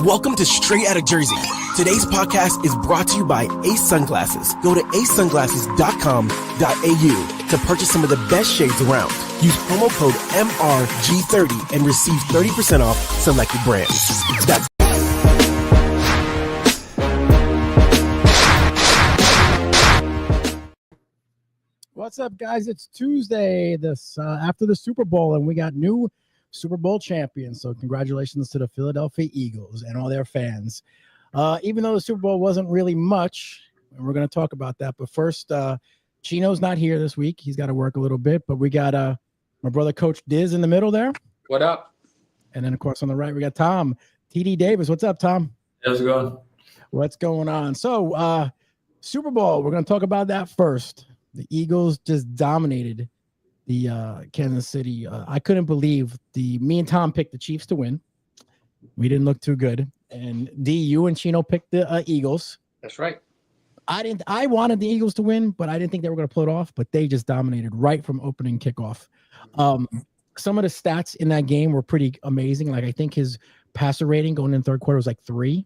Welcome to Straight Outta Jersey. Today's podcast is brought to you by Ace Sunglasses. Go to acesunglasses.com.au to purchase some of the best shades around. Use promo code MRG30 and receive 30% off selected brands. That's What's up, guys? It's Tuesday, after the Super Bowl, and we got new Super Bowl champions. So congratulations to the Philadelphia Eagles and all their fans. Even though the Super Bowl wasn't really much, and we're going to talk about that. But first, Chino's not here this week. He's got to work a little bit. But we got my brother, Coach Dizz, in the middle there. What up? And then, of course, on the right, we got Tom, TD Davis. What's up, Tom? How's it going? What's going on? So, Super Bowl, we're going to talk about that first. The Eagles just dominated the Kansas City. I couldn't believe me and Tom picked the Chiefs to win. We didn't look too good. And D, you and Chino picked the Eagles. That's right. I wanted the Eagles to win, but I didn't think they were going to pull it off. But they just dominated right from opening kickoff. Some of the stats in that game were pretty amazing. Like, I think his passer rating going in the third quarter was like 3.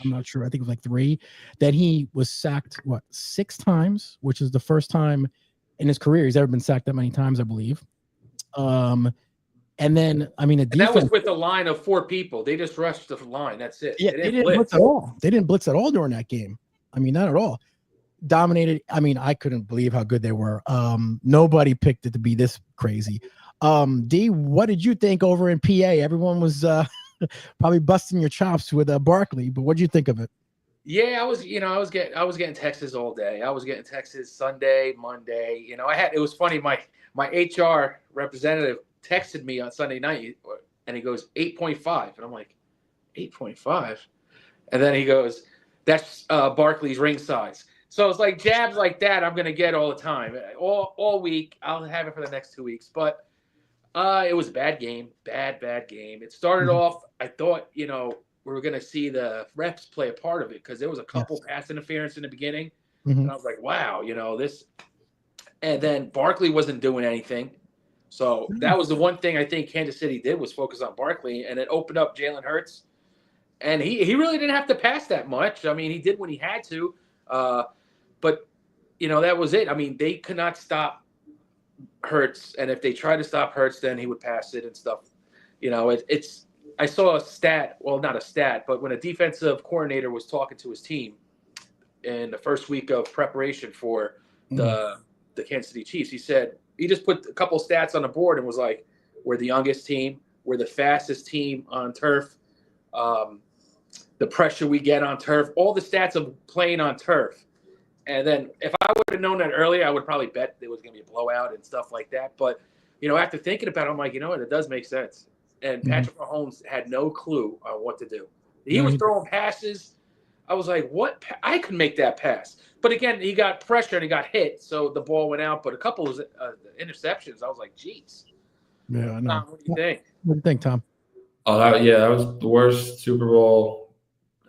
I'm not sure. I think it was like 3. Then he was sacked, 6 times, which is the first time in his career he's ever been sacked that many times, I believe. And then, I mean, that was with a line of 4 people. They just rushed the line. That's it. Yeah, they didn't blitz at all. They didn't blitz at all during that game. I mean, not at all. Dominated. I mean, I couldn't believe how good they were. Nobody picked it to be this crazy. D, what did you think over in PA? Everyone was probably busting your chops with Barkley, but what did you think of it? Yeah, I was getting texts all day. I was getting texts Sunday, Monday. It was funny. My HR representative texted me on Sunday night, and he goes 8.5, and I'm like, 8.5, and then he goes, that's Barkley's ring size. So it's like jabs like that I'm gonna get all the time, all week. I'll have it for the next 2 weeks, but it was a bad game, bad game. It started off. I thought we were going to see the refs play a part of it because there was a couple pass interference in the beginning. And I was like, wow, this. And then Barkley wasn't doing anything. So that was the one thing I think Kansas City did was focus on Barkley, and it opened up Jalen Hurts. And he really didn't have to pass that much. I mean, he did when he had to. But, that was it. I mean, they could not stop Hurts. And if they tried to stop Hurts, then he would pass it and stuff. I saw a stat, well, not a stat, but when a defensive coordinator was talking to his team in the first week of preparation for the Kansas City Chiefs, he said he just put a couple stats on the board and was like, we're the youngest team, we're the fastest team on turf, the pressure we get on turf, all the stats of playing on turf. And then if I would have known that earlier, I would probably bet there was going to be a blowout and stuff like that. But, after thinking about it, I'm like, what, it does make sense. And Patrick Mahomes had no clue on what to do. He was throwing passes. I was like, what? I could make that pass. But again, he got pressure and he got hit, so the ball went out. But a couple of interceptions, I was like, geez. Yeah, I know. Tom, what do you think? What do you think, Tom? Oh, that was the worst Super Bowl.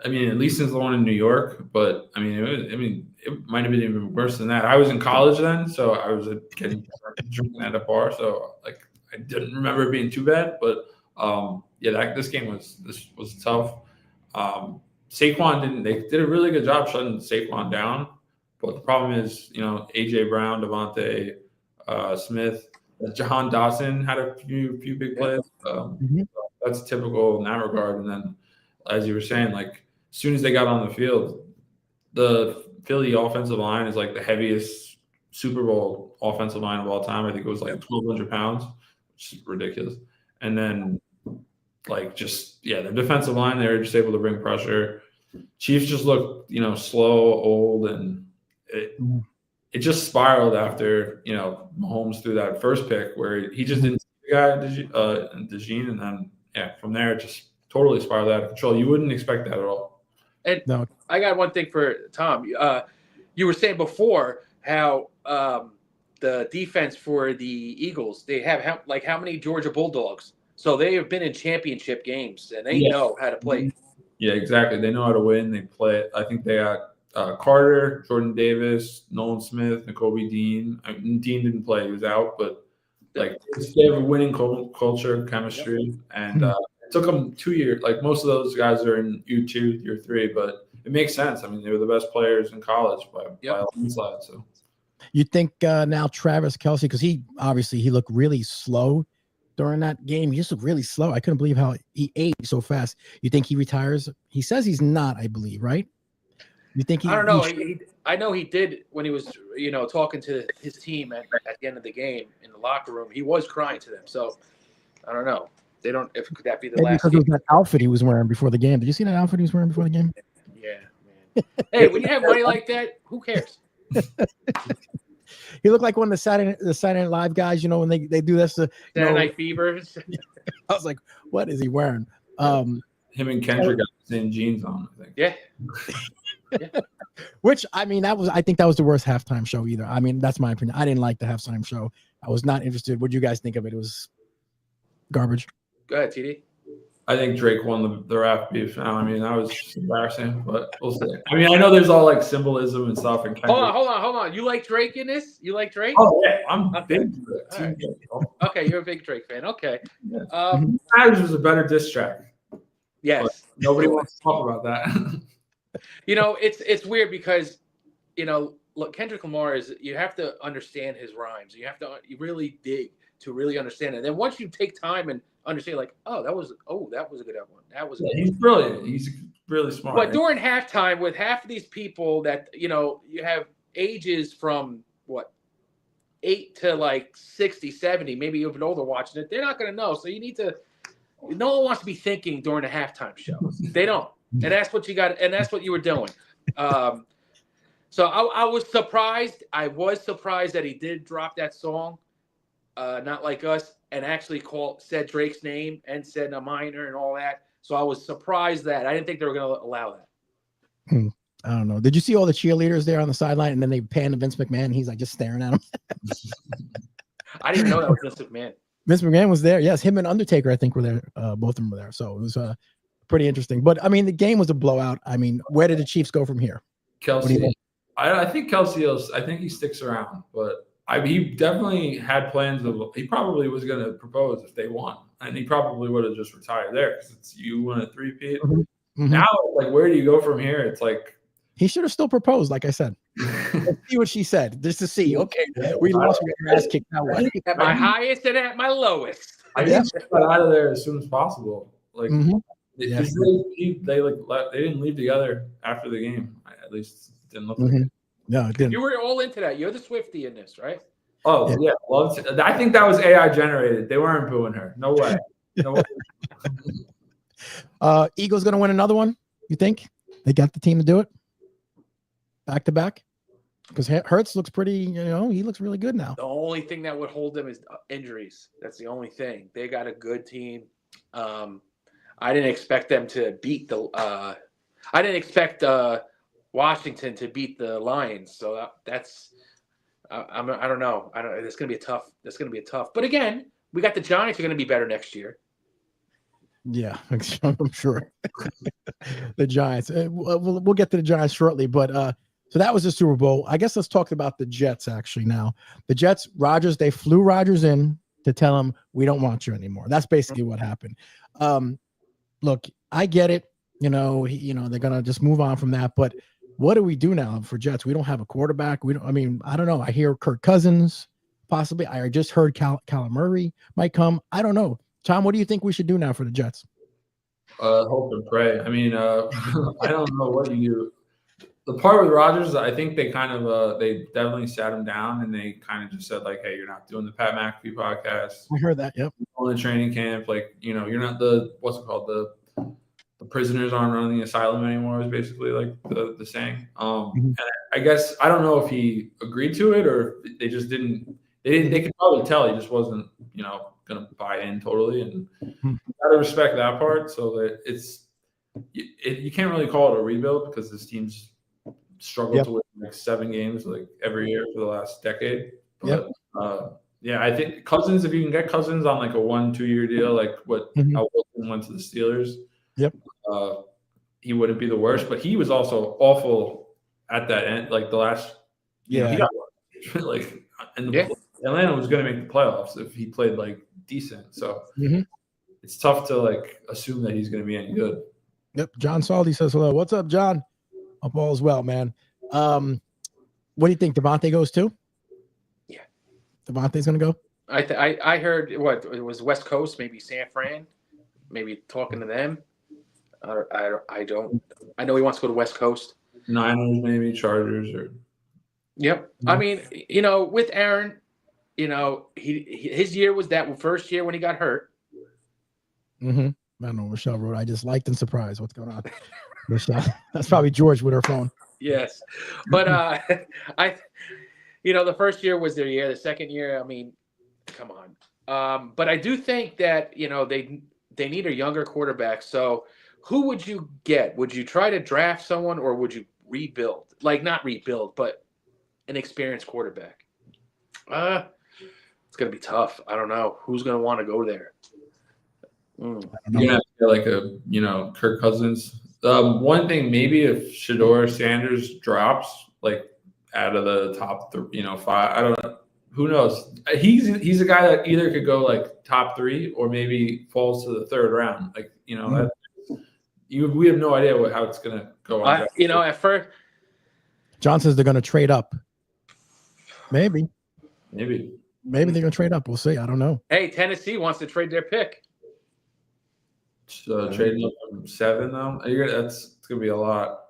I mean, at least since the one in New York. But I mean, it might have been even worse than that. I was in college then, so I was drinking at a bar. So I didn't remember it being too bad, but. This game was tough. Saquon they did a really good job shutting Saquon down, but the problem is, AJ Brown, Devontae Smith, Jahan Dotson had a few big plays. That's typical in that regard. And then, as you were saying, as soon as they got on the field, the Philly offensive line is like the heaviest Super Bowl offensive line of all time. I think it was 1,200 pounds, which is ridiculous. And then the defensive line, they were just able to bring pressure. Chiefs just looked, slow, old, and it just spiraled after, Mahomes threw that first pick where he just didn't see the guy, Dejean, and then, from there, it just totally spiraled out of control. You wouldn't expect that at all. And no. I got one thing for Tom. You were saying before how the defense for the Eagles, they have how many Georgia Bulldogs? So they have been in championship games, and they know how to play. Yeah, exactly. They know how to win. They play. I think they got Carter, Jordan Davis, Nolan Smith, Nakobe Dean. Dean didn't play; he was out. But they have a winning culture, chemistry, and took them 2 years. Like most of those guys are in U2, year 3, but it makes sense. I mean, they were the best players in college by a landslide. So you think now Travis Kelce, because he looked really slow during that game. He just looked really slow. I couldn't believe how he aged so fast. You think he retires? He says he's not, I believe, right? You think he? I don't know. I know he did when he was, talking to his team at the end of the game in the locker room. He was crying to them. So I don't know. They don't. If could that be the last? Because it was that outfit he was wearing before the game. Did you see that outfit he was wearing before the game? Yeah, man. Hey, when you have money like that, who cares? He looked like one of the Saturday Night Live guys, when they do this. Saturday Night Fever. I was like, what is he wearing? Him and Kendrick got the same jeans on, I think. Yeah. Which I think that was the worst halftime show either. I mean, that's my opinion. I didn't like the halftime show. I was not interested. What do you guys think of it? It was garbage. Go ahead, TD. I think Drake won the rap beef. Now, I mean, that was just embarrassing, but we'll see. I mean, I know there's all like symbolism and stuff. And hold on. You like Drake in this? You like Drake? Oh yeah, I'm big. Right. Okay, you're a big Drake fan. Okay. Matters was a better diss track. Yes. But nobody wants to talk about that. It's weird because, look, Kendrick Lamar you have to understand his rhymes. You have to really dig to really understand it. And then once you take time and understand, like, that was a good one. That was he's brilliant. He's really smart. But during halftime, with half of these people that you have ages from 8 to like 60, 70, maybe even older watching it, they're not going to know. So you need to. No one wants to be thinking during a halftime show. They don't, and that's what you got, and that's what you were doing. So I was surprised. I was surprised that he did drop that song. Not Like Us, and actually said Drake's name and said a minor and all that. So I was surprised that I didn't think they were going to allow that. I don't know. Did you see all the cheerleaders there on the sideline, and then they pan to Vince McMahon? And he's like just staring at him. I didn't even know that was Vince McMahon. Vince McMahon was there. Yes, him and Undertaker, I think, were there. Both of them were there. So it was pretty interesting. But I mean, the game was a blowout. I mean, where did the Chiefs go from here? Kelce. I think Kelce. I think he sticks around, but. He definitely had plans he probably was going to propose if they won, and he probably would have just retired there because you won a 3-peat. Mm-hmm. Now, like, where do you go from here? It's like he should have still proposed, like I said. Let's see what she said, just to see. Okay, we lost, we got your ass kicked. Now what? At my highest and at my lowest. I guess got out of there as soon as possible. Like they didn't leave together after the game. At least it didn't look like it. No, it didn't. You were all into that. You're the Swiftie in this, right? Oh, yeah. I think that was AI generated. They weren't booing her. No way. No way. Eagles going to win another one, you think? They got the team to do it? Back to back? Because Hurts looks pretty, he looks really good now. The only thing that would hold them is injuries. That's the only thing. They got a good team. I didn't expect them to beat I didn't expect Washington to beat the Lions, so that's I don't know. It's gonna be a tough. That's gonna be a tough. But again, we got the Giants are gonna be better next year. Yeah, I'm sure. The Giants. We'll get to the Giants shortly, but so that was the Super Bowl. I guess let's talk about the Jets actually now. The Jets, Rodgers, they flew Rodgers in to tell him we don't want you anymore. That's basically what happened. Look, I get it. They're gonna just move on from that, but. What do we do now for Jets? We don't have a quarterback. I don't know. I hear Kirk Cousins, possibly. I just heard Kyler Murray might come. I don't know. Tom, what do you think we should do now for the Jets? Hope and pray. I mean, I don't know what you do. The part with Rodgers, I think they kind of they definitely sat him down and they kind of just said like, hey, you're not doing the Pat McAfee podcast. I heard that. Yep. On the training camp, like you're not the the prisoners aren't running the asylum anymore is basically like the saying. And I guess I don't know if he agreed to it or if they just didn't. They could probably tell he just wasn't going to buy in totally, and you got to respect that part. So that you can't really call it a rebuild because this team's struggled to win like 7 games like every year for the last decade. But I think Cousins, if you can get Cousins on like a 1-2 year deal, like what how Wilson went to the Steelers. He wouldn't be the worst, but he was also awful at that end. Like the last, he got like, and Atlanta was going to make the playoffs if he played like decent. So it's tough to like assume that he's going to be any good. Yep. John Saldi says hello. What's up, John? Hope all is well, man. What do you think? Devontae goes too? Yeah. Devontae's going to go? I heard what it was West Coast, maybe San Fran, maybe talking to them. I don't. I know he wants to go to West Coast. Niners, maybe Chargers, or. Yep. I mean, with Aaron, his year was that first year when he got hurt. Mm-hmm. I don't know. Michelle wrote, I just liked and surprised. What's going on? Michelle. That's probably George with her phone. Yes. But the first year was their year. The second year, I mean, come on. But I do think that, they need a younger quarterback. So who would you get? Would you try to draft someone or would you rebuild? Like not rebuild, but an experienced quarterback. It's going to be tough. I don't know. Who's going to want to go there? You're gonna have to get like a Kirk Cousins. One thing, maybe if Shedeur Sanders drops like out of the top 5, I don't know. Who knows? He's a guy that either could go like top 3 or maybe falls to the 3rd round. Like we have no idea how it's gonna go. At first, John says they're gonna trade up. Maybe they're gonna trade up. We'll see. I don't know. Hey, Tennessee wants to trade their pick. So trading up from 7 though, it's gonna be a lot.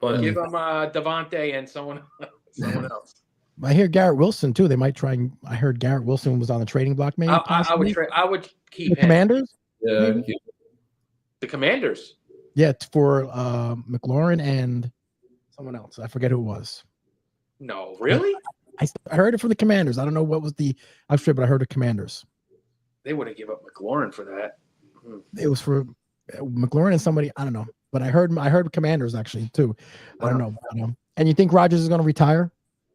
But give them Devontae and someone else. I hear Garrett Wilson too. They might try. I heard Garrett Wilson was on the trading block. Maybe I would keep the Commanders. Yeah, the Commanders. Yeah, it's for McLaurin and someone else. I forget who it was. No, really? I heard it from the Commanders. I don't know what was the outfit, but I heard the Commanders. They wouldn't give up McLaurin for that. It was for McLaurin and somebody. I don't know, but I heard Commanders actually too. I don't know. And you think Rodgers is going to retire?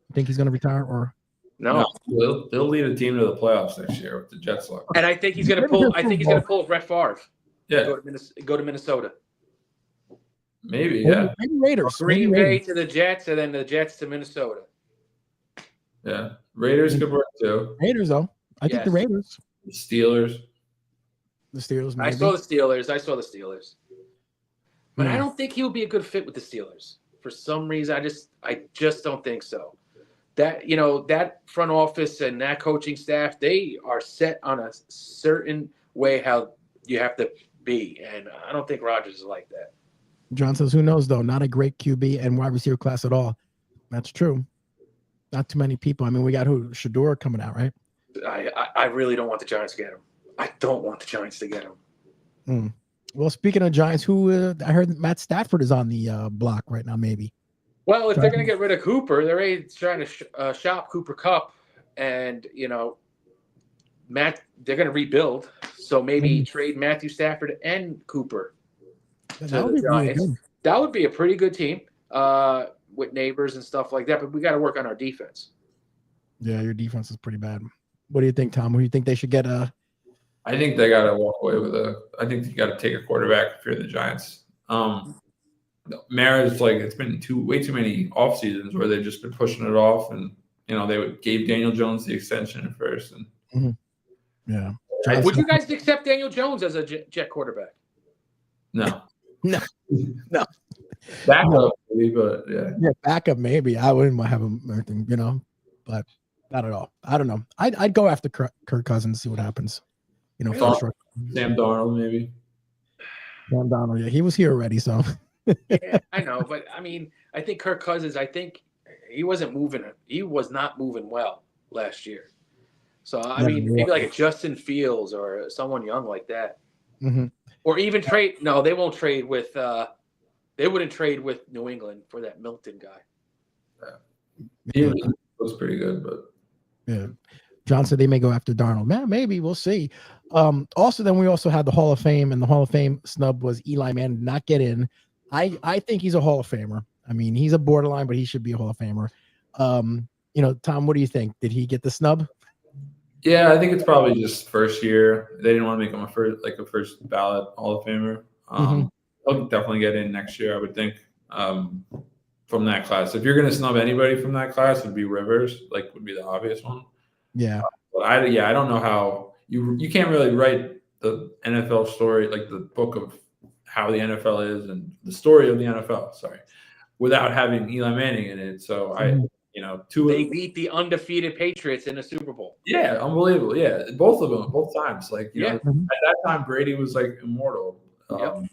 You think he's going to retire or no? They'll lead a team to the playoffs next year with the Jets. And I think he's going to pull. I think he's going to pull Brett Favre. Yeah, go to Minnesota. Maybe Maybe Raiders. Green Bay to the Jets, and then the Jets to Minnesota. Yeah, Raiders could work too. Raiders though. I think the Raiders. The Steelers. The Steelers. Maybe. I saw the Steelers. But I don't think he would be a good fit with the Steelers. For some reason, I just don't think so. That that front office and that coaching staff, they are set on a certain way how you have to be, and I don't think Rodgers is like that. John says, "Who knows though? Not a great QB and wide receiver class at all." That's true. Not too many people. I mean, we got Shedeur coming out, right? I really don't want the Giants to get him. I don't want the Giants to get him. Well, speaking of Giants, I heard Matt Stafford is on the block right now, maybe. Well, if they're going to get rid of Cooper, they're already trying to shop Cooper Kupp, and they're going to rebuild. So maybe trade Matthew Stafford and Cooper to the Giants. Really that would be a pretty good team with neighbors and stuff like that. But we got to work on our defense. Yeah, your defense is pretty bad. What do you think, Tom? Who do you think they should get? I think they got to walk away with I think you got to take a quarterback if you're the Giants. Mara's it's been way too many off seasons where they've just been pushing it off, and they gave Daniel Jones the extension at first. And yeah, would you guys accept Daniel Jones as a Jet quarterback? No. Backup, maybe, but yeah, backup maybe. I wouldn't have him, but not at all. I don't know. I'd go after Kirk Cousins, see what happens. Sam Darnold, maybe. Sam Darnold, yeah, he was here already, so. Yeah, I know, but I mean, I think Kirk Cousins. I think he wasn't moving. He was not moving well last year. So I mean, maybe like a Justin Fields or someone young like that, or even trade. No, they won't trade with. They wouldn't trade with New England for that Milton guy. He was pretty good, but yeah. John said they may go after Darnold. Man, maybe we'll see. Also, then we also had the Hall of Fame, and the Hall of Fame snub was Eli Manning did not get in. I think he's a Hall of Famer. I mean, he's a borderline, but he should be a Hall of Famer. Tom, what do you think? Did he get the snub? Yeah, I think it's probably just first year. They didn't want to make him a first ballot Hall of Famer. He'll definitely get in next year, I would think. From that class, if you're going to snub anybody from that class, it'd be Rivers. Would be the obvious one. Yeah. But I don't know how you can't really write the NFL story, like the book of how the NFL is and the story of the NFL. Sorry, without having Eli Manning in it. So they beat the undefeated Patriots in the Super Bowl. Yeah, unbelievable. Yeah, both of them, both times. Like at that time, Brady was like immortal. And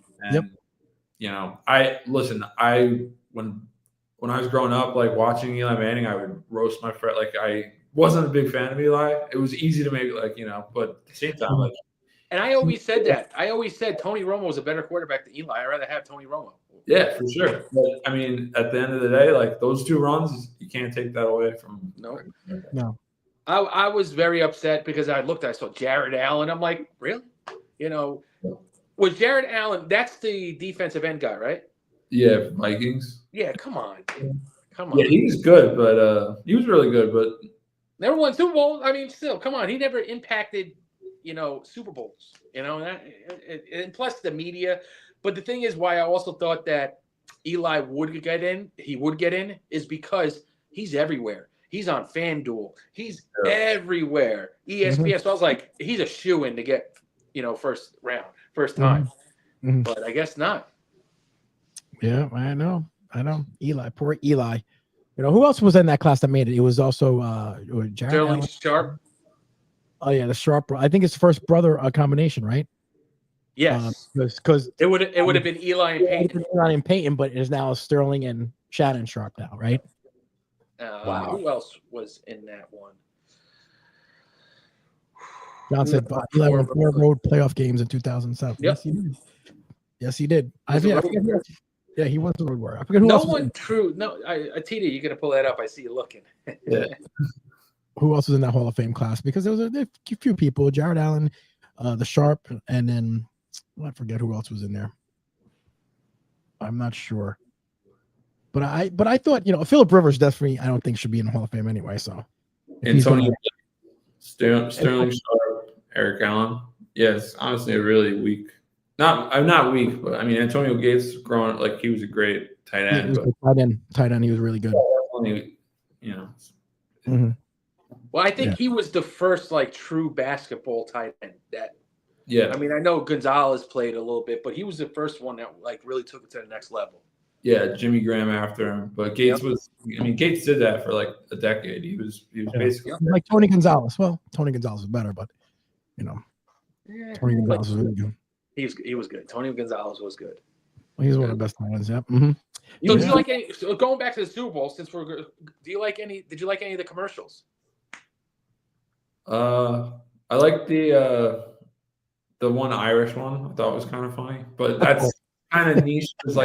when I was growing up, like watching Eli Manning, I would roast my friend. Like I wasn't a big fan of Eli. It was easy to make but at the same time, like. And I always said that. I always said Tony Romo was a better quarterback than Eli. I'd rather have Tony Romo. Yeah, for sure. But I mean, at the end of the day, like those 2 runs, you can't take that away from. No. I was very upset because I saw Jared Allen. I'm like, really? Was Jared Allen? That's the defensive end guy, right? Yeah, Vikings. Yeah, come on. Yeah, he's good, but he was really good, but never won Super Bowl. I mean, still, come on. He never impacted, Super Bowls. And plus the media. But the thing is, why I also thought that Eli would get in, is because he's everywhere. He's on FanDuel. He's everywhere. ESPN. So I was like, he's a shoo-in to get, first time. But I guess not. Yeah, I know. Eli, poor Eli. Who else was in that class that made it? It was also Jared Sterling Allen. Sharp. Oh yeah, the Sharp. I think it's first brother combination, right? Yes, because it would have been Eli and Peyton. Eli and Peyton, but it is now Sterling and Shannon Sharp now, right? Wow. Who else was in that one? John said Eli won 4 road playoff games in 2007. Yep. Yes, he did. Yeah, he was the road warrior. I forget who no else. One true. No, Tita, you're gonna pull that up. I see you looking. Yeah. Who else was in that Hall of Fame class? Because there was a few people: Jared Allen, the Sharp, and then I forget who else was in there. I'm not sure. But I thought Phillip Rivers definitely I don't think should be in the Hall of Fame anyway. So Antonio Sterling Sharp, Eric Allen. Yes, honestly, a really weak. I'm not weak, but I mean Antonio Gates growing like he was a great tight end. Tight end, he was really good. Well, I think he was the first true basketball tight end. I mean, I know Gonzalez played a little bit, but he was the first one that really took it to the next level. Yeah, Jimmy Graham after him, but Gates Gates did that for a decade. He was basically like Tony Gonzalez. Well, Tony Gonzalez was better, but Tony Gonzalez was really good. He was good. Tony Gonzalez was good. Well, he's one of the best ones. Yeah. So, do you like any? So going back to the Super Bowl, since do you like any? Did you like any of the commercials? I like the one Irish one. I thought it was kind of funny, but that's kind of niche. It was they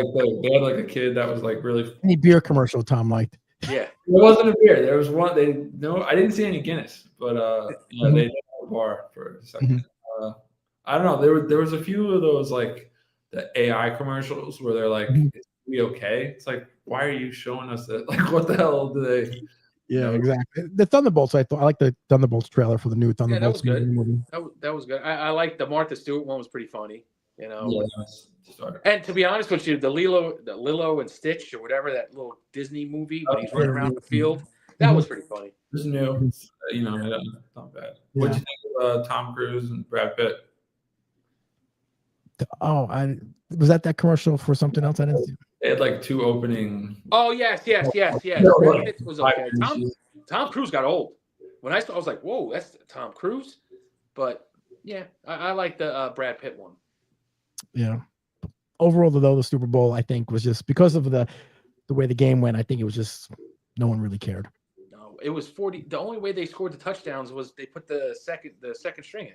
had a kid that was really. Any beer commercial Tom liked? Yeah, it wasn't a beer. There was one. I didn't see any Guinness, but they did have a bar for a second. I don't know. There was a few of those the AI commercials where they're like, "Is we okay?" It's like, why are you showing us that? What the hell do they? Yeah, exactly. The Thunderbolts. I like the Thunderbolts trailer for the new Thunderbolts movie. That was good. I like the Martha Stewart one. Was pretty funny. Yeah, and to be honest with you, the Lilo and Stitch or whatever, that little Disney movie when he's running around the field, that was pretty funny. It was new. Not bad. Yeah. What do you think of Tom Cruise and Brad Pitt? Oh, was that commercial for something else? I didn't see. They had 2 opening. Oh yes. Brad Pitt was okay. Tom Cruise got old. When I saw, I was like, "Whoa, that's Tom Cruise." But yeah, I like the Brad Pitt one. Yeah. Overall, though, the Super Bowl I think was just because of the way the game went. I think it was just no one really cared. No, it was 40. The only way they scored the touchdowns was they put the second string in.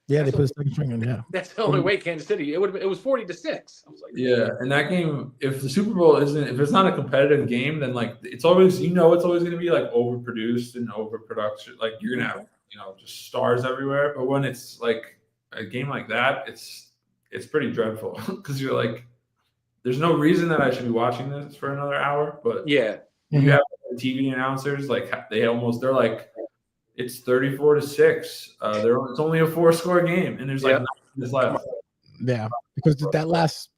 Yeah, they put a second string in. Yeah, that's the only way. Kansas City. It was 40-6. I was like, yeah, and that game, if the Super Bowl if it's not a competitive game, then it's always it's always going to be overproduced and overproduction. You're gonna have just stars everywhere. But when it's a game like that, it's pretty dreadful because you're there's no reason that I should be watching this for another hour. But yeah, you have TV announcers they're like. It's 34-6. It's only a 4-score game, and there's 9 minutes left. Yeah, because that last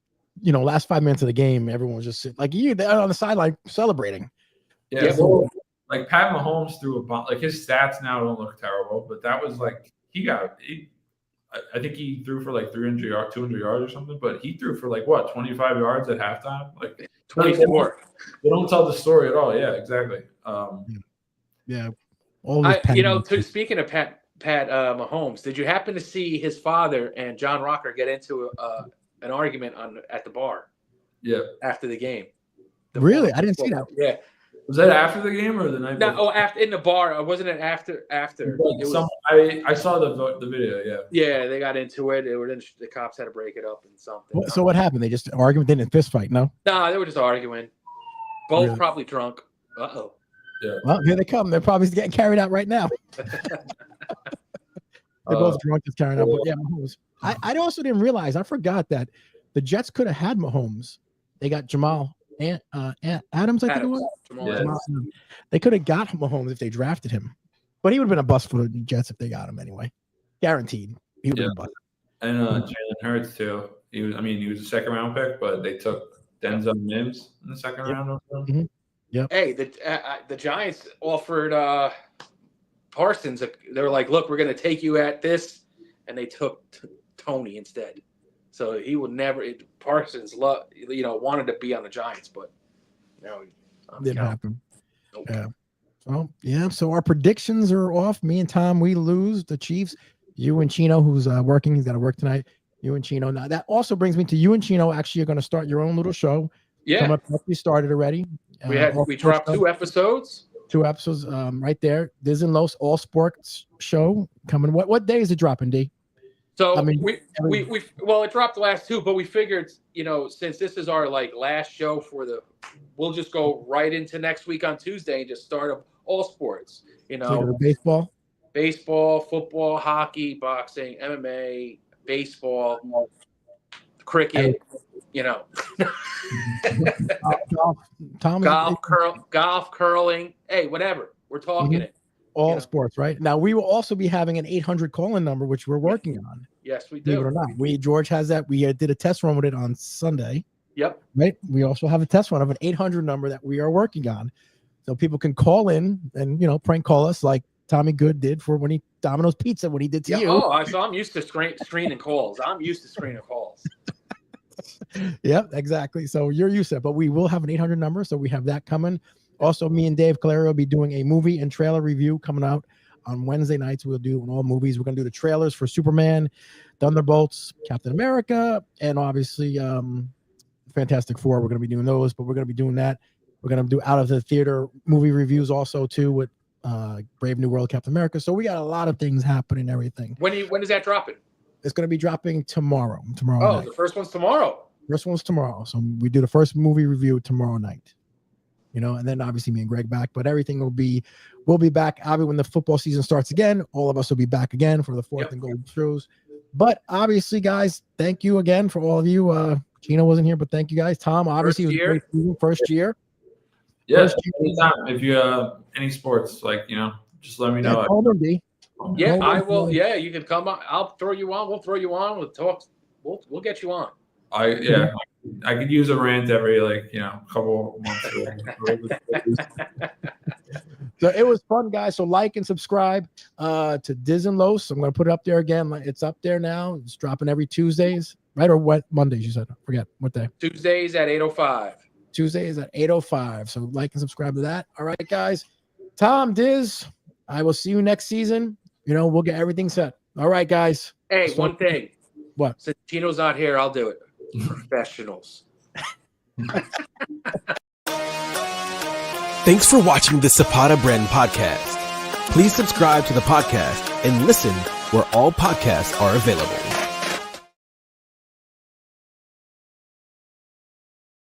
5 minutes of the game, everyone was just they're on the sideline celebrating. Yeah, so, Pat Mahomes threw a bomb. His stats now don't look terrible, but that was I think he threw for like 300 yards, 200 yards or something, but he threw for like what, 25 yards at halftime? Like 24. They don't tell the story at all. Yeah, exactly. Yeah. Speaking of Pat Mahomes, did you happen to see his father and John Rocker get into an argument at the bar? Yeah. After the game. Really? I didn't see that. Yeah. Was that after the game or the night before? No, after in the bar. Wasn't it after? I saw the video. Yeah. Yeah, they got into it. The cops had to break it up and something. So what happened? They just argued, didn't fist fight? No. Nah, they were just arguing. Both Really? probably drunk. Uh-oh. Yeah. Well, here they come. They're probably getting carried out right now. They're both drunk, just carrying out. But yeah, Mahomes. I also didn't realize. I forgot that the Jets could have had Mahomes. They got Jamal and Adams. I think it was. Jamal. They could have got Mahomes if they drafted him, but he would have been a bust for the Jets if they got him anyway. Guaranteed, he would have been a bust. And Jalen Hurts too. He was a second round pick, but they took Denzel Mims in the second round. Mm-hmm. Yep. Hey, the Giants offered Parsons. They were like, "Look, we're going to take you at this," and they took Tony instead. So he would never. Parsons wanted to be on the Giants, but didn't happen. Nope. Yeah. So yeah. So our predictions are off. Me and Tom, we lose the Chiefs. You and Chino, who's working, he's got to work tonight. You and Chino. Now that also brings me to you and Chino. Actually, you're going to start your own little show. Yeah, we started already. We dropped 2 episodes. 2 episodes, right there. Dizz Los All Sports show coming. What day is it dropping, D? So it dropped the last 2, but we figured, since this is our last show we'll just go right into next week on Tuesday and just start up all sports. So baseball, football, hockey, boxing, MMA, baseball, cricket. Golf, curling. Hey, whatever. We're talking it. All sports, right? Now we will also be having an 800 call-in number, which we're working on. Yes, we do. Believe it or not, George has that. We did a test run with it on Sunday. Yep. Right. We also have a test run of an 800 number that we are working on, so people can call in and prank call us like Tommy Good did for Domino's Pizza when he did to you. Oh, so I'm used to screening calls. Yep, exactly. So you're used to it, but we will have an 800 number, so we have that coming. Also, me and Dave Calero will be doing a movie and trailer review coming out on Wednesday nights. We'll do all movies. We're going to do the trailers for Superman, Thunderbolts, Captain America, and obviously Fantastic Four. We're going to be doing those, but we're going to be doing that. We're going to do out of the theater movie reviews also too with Brave New World, Captain America. So we got a lot of things happening. Everything. When is that dropping? It's going to be dropping tomorrow. Oh, night. The first one's tomorrow. First one's tomorrow. So we do the first movie review tomorrow night. And then obviously me and Greg back, but everything we'll be back. Obviously, when the football season starts again, all of us will be back again for the 4th and goal throws. But obviously, guys, thank you again for all of you. Gino wasn't here, but thank you guys. Tom, obviously, it was a great season, first year. Yes, anytime. If you any sports, just let me know. Yeah, I will. Yeah, you can come on. I'll throw you on. We'll throw you on. We'll talk. We'll get you on. I could use a rant every couple months. So it was fun, guys. So like and subscribe to Dizz Los. I'm going to put it up there again. It's up there now. It's dropping every Tuesdays, right? Or what Mondays? You said. I forget what day. Tuesdays at 8:05. Tuesdays at 8:05. So like and subscribe to that. All right, guys. Tom, Dizz, I will see you next season. We'll get everything set. All right, guys. Hey, one thing. What? Since Tino's not here, I'll do it. Professionals. Thanks for watching the Zapata Brand Podcast. Please subscribe to the podcast and listen where all podcasts are available.